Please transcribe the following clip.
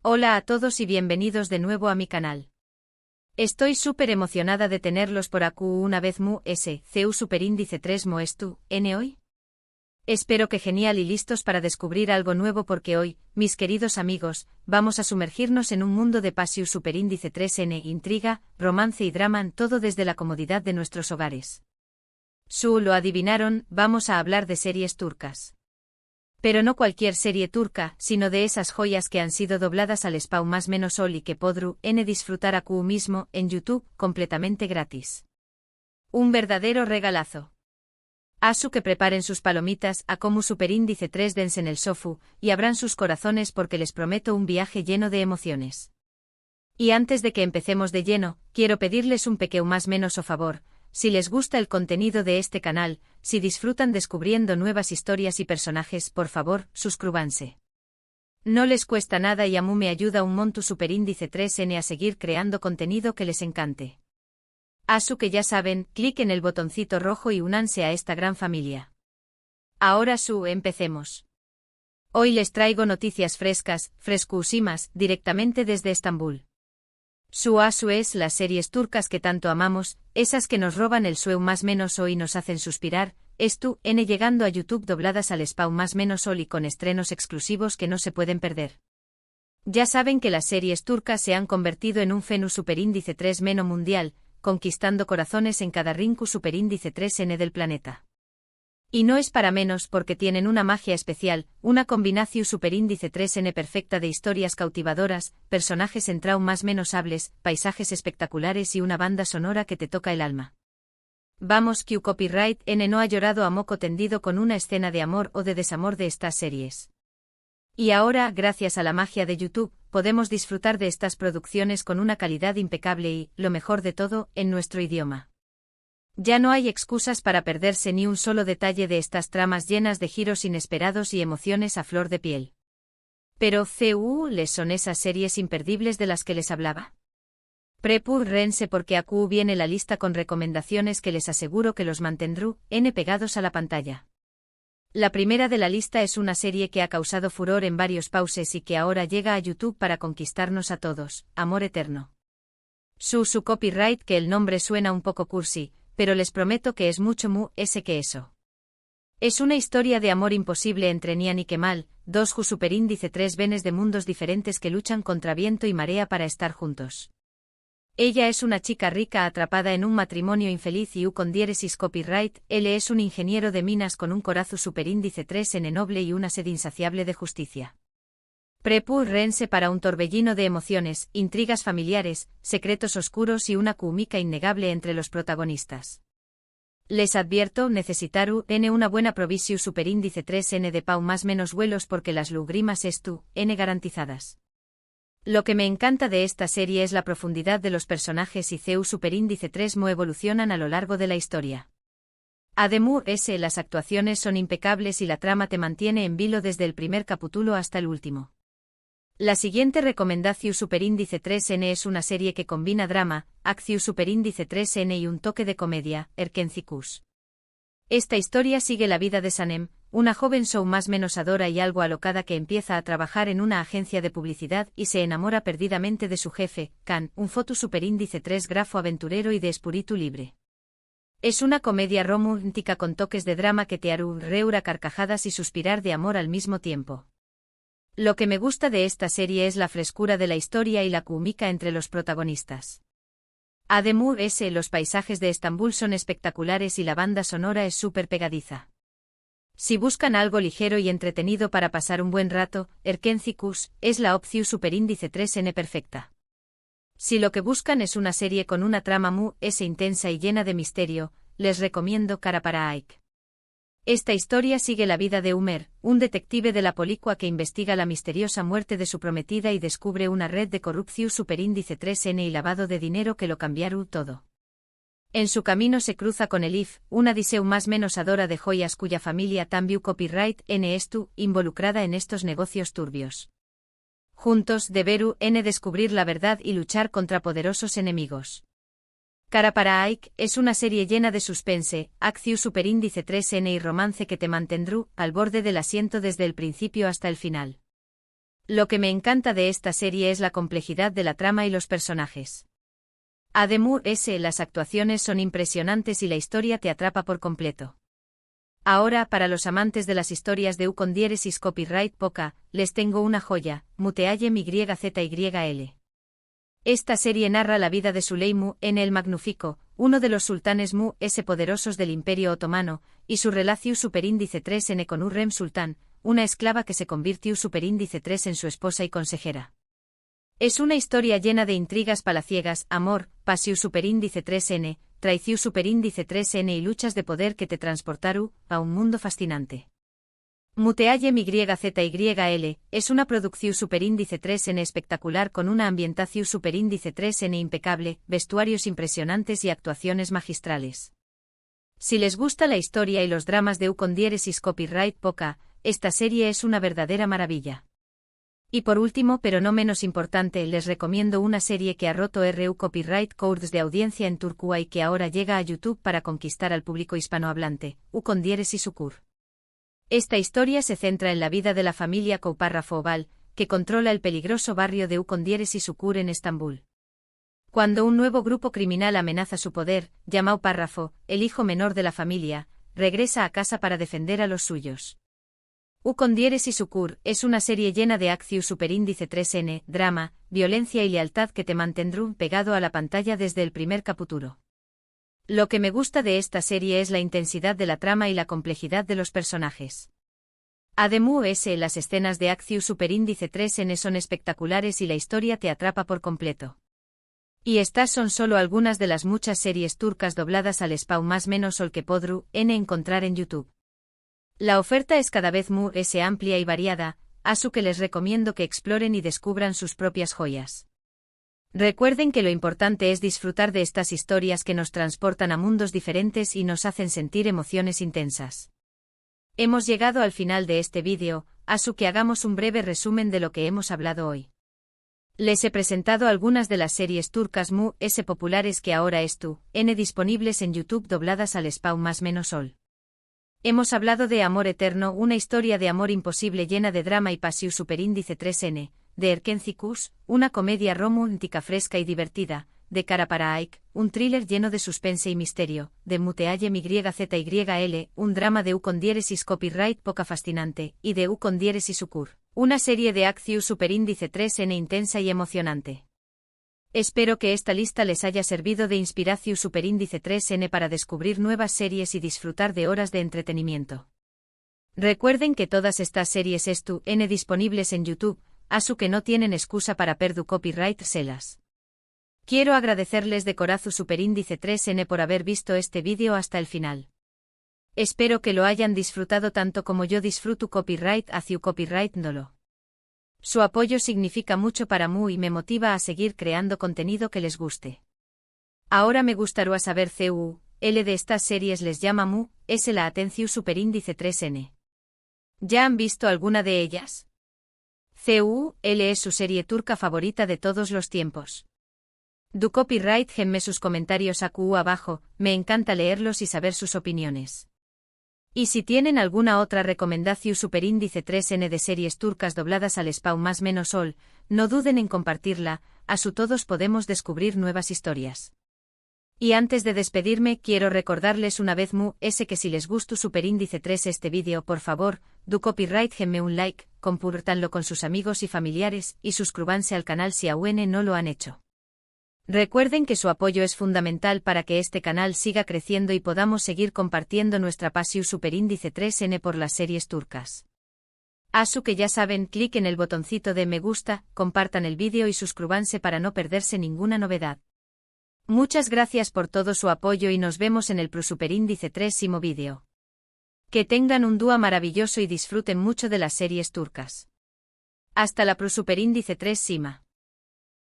Hola a todos y bienvenidos de nuevo a mi canal. Estoy súper emocionada de tenerlos por aquí una vez mu cu superíndice 3 moestu, n hoy. Espero que genial y listos para descubrir algo nuevo porque hoy, mis queridos amigos, vamos a sumergirnos en un mundo de pasiu superíndice 3n, intriga, romance y drama, todo desde la comodidad de nuestros hogares. Lo adivinaron, vamos a hablar de series turcas. Pero no cualquier serie turca, sino de esas joyas que han sido dobladas al español más menos y que podrú disfrutar aquí mismo, en YouTube, completamente gratis. Un verdadero regalazo. Asu que preparen sus palomitas, a como superíndice 3 dense en el sofu, y abran sus corazones porque les prometo un viaje lleno de emociones. Y antes de que empecemos de lleno, quiero pedirles un pequeño más menos o favor. Si les gusta el contenido de este canal, si disfrutan descubriendo nuevas historias y personajes, por favor, suscríbanse. No les cuesta nada y a mí me ayuda un monto superíndice 3n a seguir creando contenido que les encante. Asu que ya saben, clic en el botoncito rojo y únanse a esta gran familia. Ahora empecemos. Hoy les traigo noticias frescas, frescúsimas, directamente desde Estambul. Asu es las series turcas que tanto amamos, esas que nos roban el sueño más menos y nos hacen suspirar, llegando a YouTube dobladas al español más menos y con estrenos exclusivos que no se pueden perder. Ya saben que las series turcas se han convertido en un fenómeno superíndice 3 meno mundial, conquistando corazones en cada rincón superíndice 3n del planeta. Y no es para menos porque tienen una magia especial, una combinación superíndice 3n perfecta de historias cautivadoras, personajes en trauma más menos hables, paisajes espectaculares y una banda sonora que te toca el alma. Vamos que copyright N no ha llorado a moco tendido con una escena de amor o de desamor de estas series. Y ahora, gracias a la magia de YouTube, podemos disfrutar de estas producciones con una calidad impecable y, lo mejor de todo, en nuestro idioma. Ya no hay excusas para perderse ni un solo detalle de estas tramas llenas de giros inesperados y emociones a flor de piel. Pero, ¿les son esas series imperdibles de las que les hablaba? Prepárense porque aquí viene la lista con recomendaciones que les aseguro que los mantendrú pegados a la pantalla. La primera de la lista es una serie que ha causado furor en varios pauses y que ahora llega a YouTube para conquistarnos a todos, Amor Eterno. Su copyright que el nombre suena un poco cursi, pero les prometo que es mucho que eso. Es una historia de amor imposible entre Nihan y Kemal, dos superíndice 3 venes de mundos diferentes que luchan contra viento y marea para estar juntos. Ella es una chica rica atrapada en un matrimonio infeliz y con diéresis copyright, él es un ingeniero de minas con un corazón superíndice 3n noble y una sed insaciable de justicia. Prepárense para un torbellino de emociones, intrigas familiares, secretos oscuros y una química innegable entre los protagonistas. Les advierto, necesitaru una buena provisión superíndice 3n de pau más menos vuelos porque las lugrimas garantizadas. Lo que me encanta de esta serie es la profundidad de los personajes y superíndice 3 evolucionan a lo largo de la historia. Además, las actuaciones son impecables y la trama te mantiene en vilo desde el primer capítulo hasta el último. La siguiente recomendación superíndice 3n es una serie que combina drama, acción superíndice 3n y un toque de comedia, Erkencikus. Esta historia sigue la vida de Sanem, una joven más menos adora y algo alocada que empieza a trabajar en una agencia de publicidad y se enamora perdidamente de su jefe, Kan, un foto superíndice 3 grafo aventurero y de espíritu libre. Es una comedia romántica con toques de drama que te hará reír a carcajadas y suspirar de amor al mismo tiempo. Lo que me gusta de esta serie es la frescura de la historia y la química entre los protagonistas. Además, los paisajes de Estambul son espectaculares y la banda sonora es súper pegadiza. Si buscan algo ligero y entretenido para pasar un buen rato, Erkencikus es la opción superíndice 3n perfecta. Si lo que buscan es una serie con una trama intensa y llena de misterio, les recomiendo Cara para Ike. Esta historia sigue la vida de Umer, un detective de la policua que investiga la misteriosa muerte de su prometida y descubre una red de corrupción superíndice 3n y lavado de dinero que lo cambiará todo. En su camino se cruza con Elif, una diseu más menos adora de joyas cuya familia también copyright involucrada en estos negocios turbios. Juntos deberán descubrir la verdad y luchar contra poderosos enemigos. Cara para Ike es una serie llena de suspense, acción superíndice 3n y romance que te mantendrú al borde del asiento desde el principio hasta el final. Lo que me encanta de esta serie es la complejidad de la trama y los personajes. Además, las actuaciones son impresionantes y la historia te atrapa por completo. Ahora, para los amantes de las historias de con diéresis copyright poca, les tengo una joya, Muteayem YZYL. Esta serie narra la vida de Süleyman el Magnífico, uno de los sultanes poderosos del Imperio Otomano, y su relación superíndice 3N con Hürrem Sultán, una esclava que se convirtió superíndice 3 en su esposa y consejera. Es una historia llena de intrigas palaciegas, amor, pasión superíndice 3N, traición superíndice 3N y luchas de poder que te transportaron a un mundo fascinante. Muteayem YZYL es una producción superíndice 3N espectacular con una ambientación superíndice 3N impecable, vestuarios impresionantes y actuaciones magistrales. Si les gusta la historia y los dramas de con diéresis copyright poca, esta serie es una verdadera maravilla. Y por último, pero no menos importante, les recomiendo una serie que ha roto copyright codes de audiencia en Turquía y que ahora llega a YouTube para conquistar al público hispanohablante, con diéresis Ukur. Esta historia se centra en la vida de la familia Koupárrafo Oval, que controla el peligroso barrio de con diéresis Ukur en Estambul. Cuando un nuevo grupo criminal amenaza su poder, Yamal Párrafo, el hijo menor de la familia, regresa a casa para defender a los suyos. con diéresis Ukur es una serie llena de acción superíndice 3N, drama, violencia y lealtad que te mantendrán pegado a la pantalla desde el primer capítulo. Lo que me gusta de esta serie es la intensidad de la trama y la complejidad de los personajes. Además, las escenas de acción superíndice 3N son espectaculares y la historia te atrapa por completo. Y estas son solo algunas de las muchas series turcas dobladas al español más menos que podrú encontrar en YouTube. La oferta es cada vez más amplia y variada, así que les recomiendo que exploren y descubran sus propias joyas. Recuerden que lo importante es disfrutar de estas historias que nos transportan a mundos diferentes y nos hacen sentir emociones intensas. Hemos llegado al final de este vídeo, así que hagamos un breve resumen de lo que hemos hablado hoy. Les he presentado algunas de las series turcas populares que ahora disponibles en YouTube dobladas al español más menos ol. Hemos hablado de Amor Eterno, una historia de amor imposible llena de drama y pasión superíndice 3N, de Erken Cikus, una comedia romántica fresca y divertida, de Kara para Aik, un thriller lleno de suspense y misterio, de Muteayem YZYL, un drama de con diéresis copyright poca fascinante, y de con diéresis Ukur, una serie de acción superíndice 3N intensa y emocionante. Espero que esta lista les haya servido de inspiración superíndice 3N para descubrir nuevas series y disfrutar de horas de entretenimiento. Recuerden que todas estas series disponibles en YouTube, así que no tienen excusa para perder copyright selas. Quiero agradecerles de corazón superíndice 3N por haber visto este vídeo hasta el final. Espero que lo hayan disfrutado tanto como yo disfruto copyright hacia copyright nolo. Su apoyo significa mucho para mí y me motiva a seguir creando contenido que les guste. Ahora me gustaría saber L de estas series les llama la atención superíndice 3N. ¿Ya han visto alguna de ellas? L es su serie turca favorita de todos los tiempos. Du copyright genme sus comentarios abajo, me encanta leerlos y saber sus opiniones. Y si tienen alguna otra recomendación superíndice 3N de series turcas dobladas al español más menos ol, no duden en compartirla, así todos podemos descubrir nuevas historias. Y antes de despedirme quiero recordarles una vez que si les gustó superíndice 3 este vídeo por favor, du copyright genme un like, compártanlo con sus amigos y familiares y suscríbanse al canal si aún no lo han hecho. Recuerden que su apoyo es fundamental para que este canal siga creciendo y podamos seguir compartiendo nuestra pasión superíndice 3N por las series turcas. Así que ya saben, clic en el botoncito de me gusta, compartan el vídeo y suscríbanse para no perderse ninguna novedad. Muchas gracias por todo su apoyo y nos vemos en el superíndice 3º vídeo. Que tengan un día maravilloso y disfruten mucho de las series turcas. Hasta la superíndice 3 Sima.